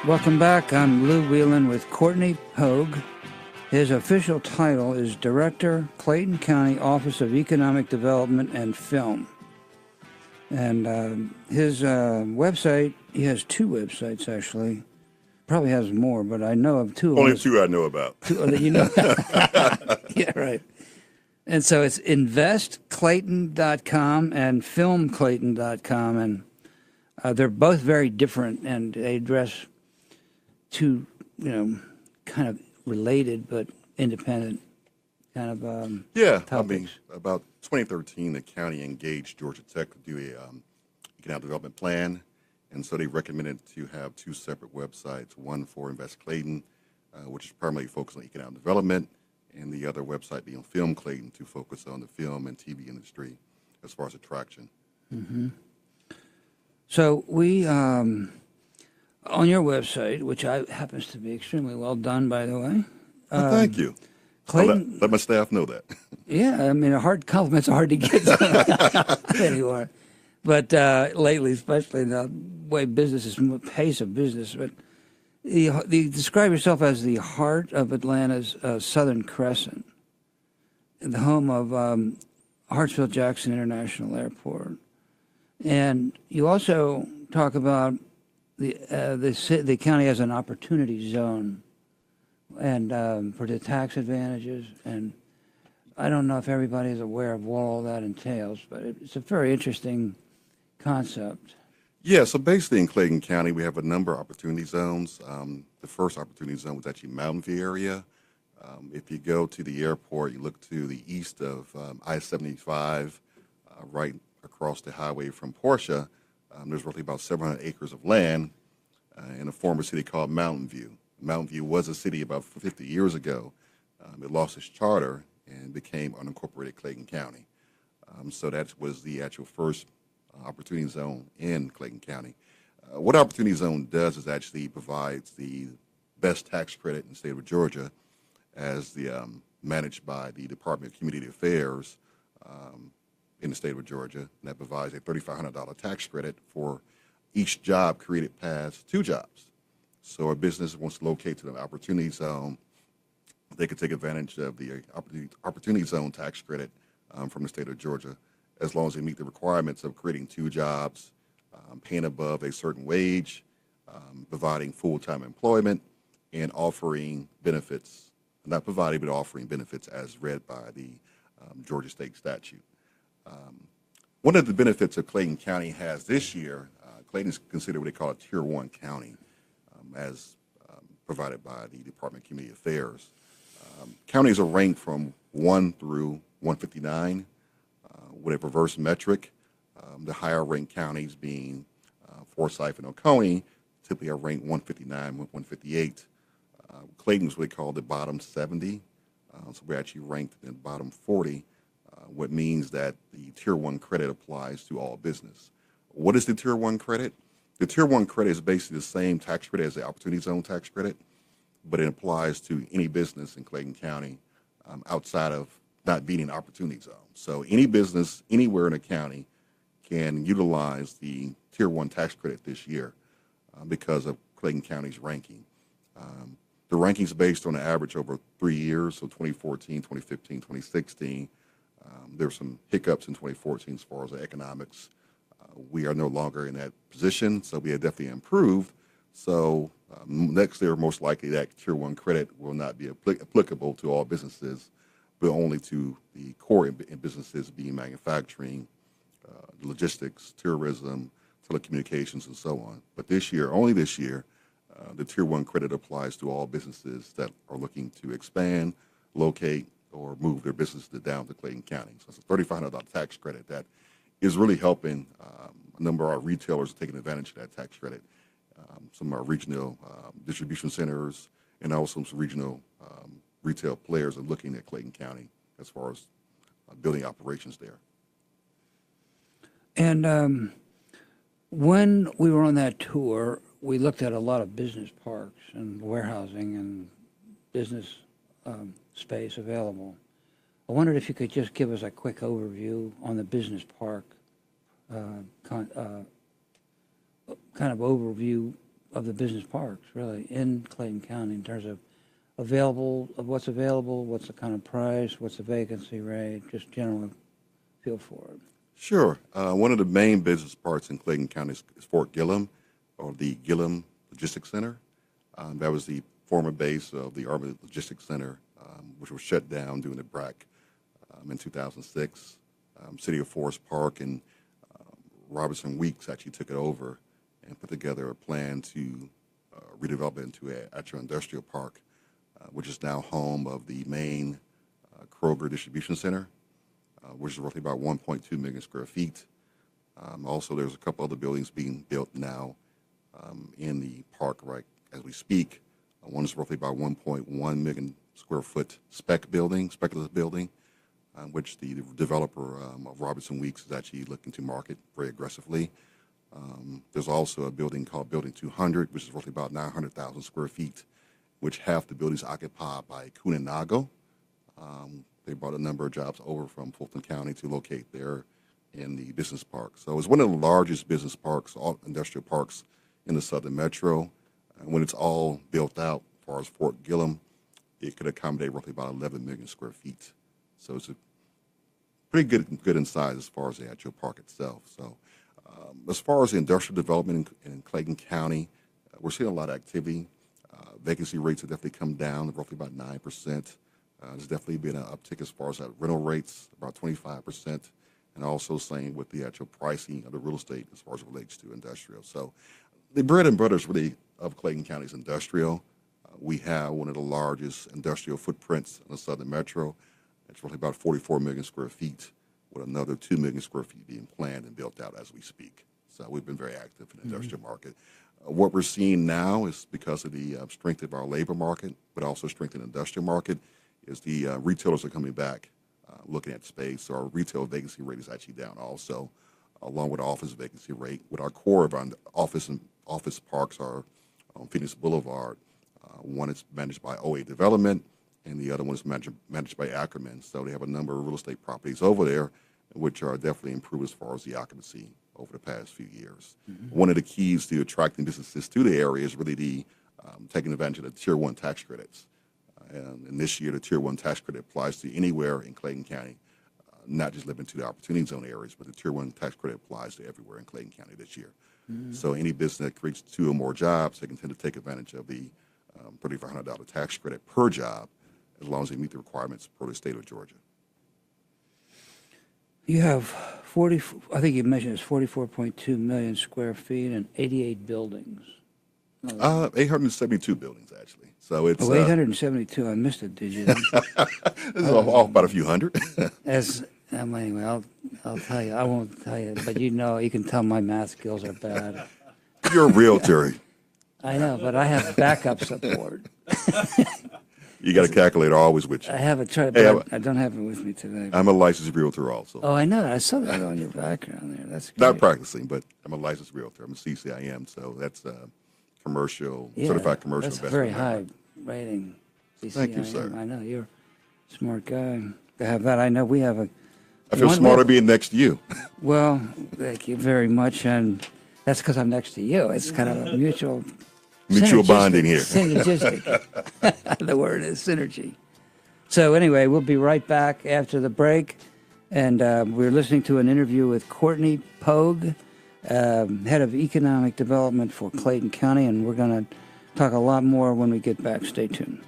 Welcome back. I'm Lou Whelan with Courtney Pogue. His official title is Director, Clayton County Office of Economic Development and Film. And his website, he has two websites actually. Probably has more, but I know of two. Only two I know about. Two that you know. Yeah, right. And so it's investclayton.com and filmclayton.com. And they're both very different, and they address two, kind of related but independent kind of topics. I mean, about 2013, the county engaged Georgia Tech to do a economic development plan, and so they recommended to have two separate websites, one for Invest Clayton, which is primarily focused on economic development, and the other website being Film Clayton to focus on the film and TV industry as far as attraction. Mm-hmm. So we, on your website, which happens to be extremely well done, by the way. Well, thank you. Clayton, let my staff know that. Yeah, I mean, compliments are hard to get anymore. But lately, especially the way pace of business, but you describe yourself as the heart of Atlanta's Southern Crescent, the home of Hartsfield-Jackson International Airport. And you also talk about the county as an opportunity zone, and for the tax advantages. And I don't know if everybody is aware of what all that entails, but it's a very interesting concept. Yeah, so basically in Clayton County, we have a number of opportunity zones. The first opportunity zone was actually Mountain View area. If you go to the airport, you look to the east of I-75, right across the highway from Portia. There's roughly about 700 acres of land in a former city called Mountain View. Mountain View was a city about 50 years ago. It lost its charter and became unincorporated Clayton County. So that was the actual first opportunity zone in Clayton County. What opportunity zone does is actually provides the best tax credit in the state of Georgia, as managed by the Department of Community Affairs in the state of Georgia. And that provides a $3,500 tax credit for each job created past 2 jobs. So a business wants to locate to the opportunity zone, they could take advantage of the opportunity zone tax credit from the state of Georgia, as long as they meet the requirements of creating 2 jobs, paying above a certain wage, providing full-time employment, and offering benefits, not providing, but offering benefits as read by the Georgia state statute. One of the benefits that Clayton County has this year, Clayton is considered what they call a Tier 1 county, as provided by the Department of Community Affairs. Counties are ranked from 1 through 159 with a reverse metric. The higher ranked counties being Forsyth and Oconee typically are ranked 159, 158. Clayton's what they call the bottom 70. So we're actually ranked in the bottom 40, what means that the Tier 1 credit applies to all business. What is the Tier 1 credit? The Tier 1 credit is basically the same tax credit as the Opportunity Zone tax credit, but it applies to any business in Clayton County outside of not being an opportunity zone. So any business anywhere in the county can utilize the Tier 1 tax credit this year because of Clayton County's ranking. The ranking is based on an average over 3 years, so 2014, 2015, 2016. There were some hiccups in 2014 as far as the economics. We are no longer in that position, so we have definitely improved. So next year, most likely that Tier 1 credit will not be applicable to all businesses, but only to the core in businesses being manufacturing, logistics, tourism, telecommunications, and so on. But this year, only this year, the Tier 1 credit applies to all businesses that are looking to expand, locate, or move their business down to Clayton County. So it's a $3,500 tax credit that is really helping a number of our retailers taking advantage of that tax credit. Some of our regional distribution centers and also some regional retail players are looking at Clayton County as far as building operations there. And when we were on that tour, we looked at a lot of business parks and warehousing and business space available. I wondered if you could just give us a quick overview on the business park kind of overview the business parks, really, in Clayton County in terms of what's available, what's the kind of price, what's the vacancy rate, just general feel for it. Sure. One of the main business parks in Clayton County is Fort Gillem, or the Gillem Logistics Center. That was the former base of the Army Logistics Center, which was shut down during the BRAC in 2006. City of Forest Park and Robertson Weeks actually took it over and put together a plan to redevelop it into an actual industrial park, which is now home of the main Kroger Distribution Center, which is roughly about 1.2 million square feet. Also, there's a couple other buildings being built now in the park right as we speak. One is roughly about 1.1 million square foot speculative building, which the developer of Robertson Weeks is actually looking to market very aggressively. There's also a building called Building 200, which is roughly about 900,000 square feet, which half the buildings occupied by Kuninago. They brought a number of jobs over from Fulton County to locate there in the business park. So it's one of the largest business parks, all industrial parks in the Southern Metro. When it's all built out, as far as Fort Gillem, it could accommodate roughly about 11 million square feet. So it's a pretty good in size as far as the actual park itself. So as far as the industrial development in Clayton County, we're seeing a lot of activity. Vacancy rates have definitely come down, roughly about 9%. There's definitely been an uptick as far as rental rates, about 25%, and also same with the actual pricing of the real estate as far as it relates to industrial. So the bread and butter is really of Clayton County's industrial. We have one of the largest industrial footprints in the Southern Metro. It's roughly about 44 million square feet, with another 2 million square feet being planned and built out as we speak. So we've been very active in the industrial market. What we're seeing now is because of the strength of our labor market, but also strength in the industrial market, is the retailers are coming back looking at space. So our retail vacancy rate is actually down also, along with the office vacancy rate. With our core of our office parks are on Phoenix Boulevard. One is managed by OA Development, and the other one is managed by Ackerman. So they have a number of real estate properties over there, which are definitely improved as far as the occupancy over the past few years. One of the keys to attracting businesses to the area is really the taking advantage of the Tier 1 tax credits. And this year, the Tier 1 tax credit applies to anywhere in Clayton County, not just limited to the Opportunity Zone areas, but the Tier 1 tax credit applies to everywhere in Clayton County this year. So any business that creates 2 or more jobs, they can tend to take advantage of the $3,500 tax credit per job, as long as they meet the requirements per the state of Georgia. You have 40, I think you mentioned it's 44.2 million square feet and 88 buildings. 872 buildings, actually. So it's 872. I missed it, did you? This is off about a few hundred. Anyway, I'll tell you. I won't tell you, but you can tell my math skills are bad. You're a realtor. I know, but I have backup support. You got a calculator always with you. I have a chart, but I don't have it with me today. I'm a licensed realtor also. Oh, I know. I saw that on your background there. That's great. Not practicing, but I'm a licensed realtor. I'm a CCIM, so that's certified commercial that's investment. That's a very high rating. CCIM. Thank you, sir. I know you're a smart guy to have that. I know we have I feel smarter being next to you. Well, thank you very much, and that's because I'm next to you. It's kind of a mutual bonding here. Synergistic. The word is synergy. So anyway, we'll be right back after the break, and we're listening to an interview with Courtney Pogue, head of economic development for Clayton County, and we're going to talk a lot more when we get back. Stay tuned.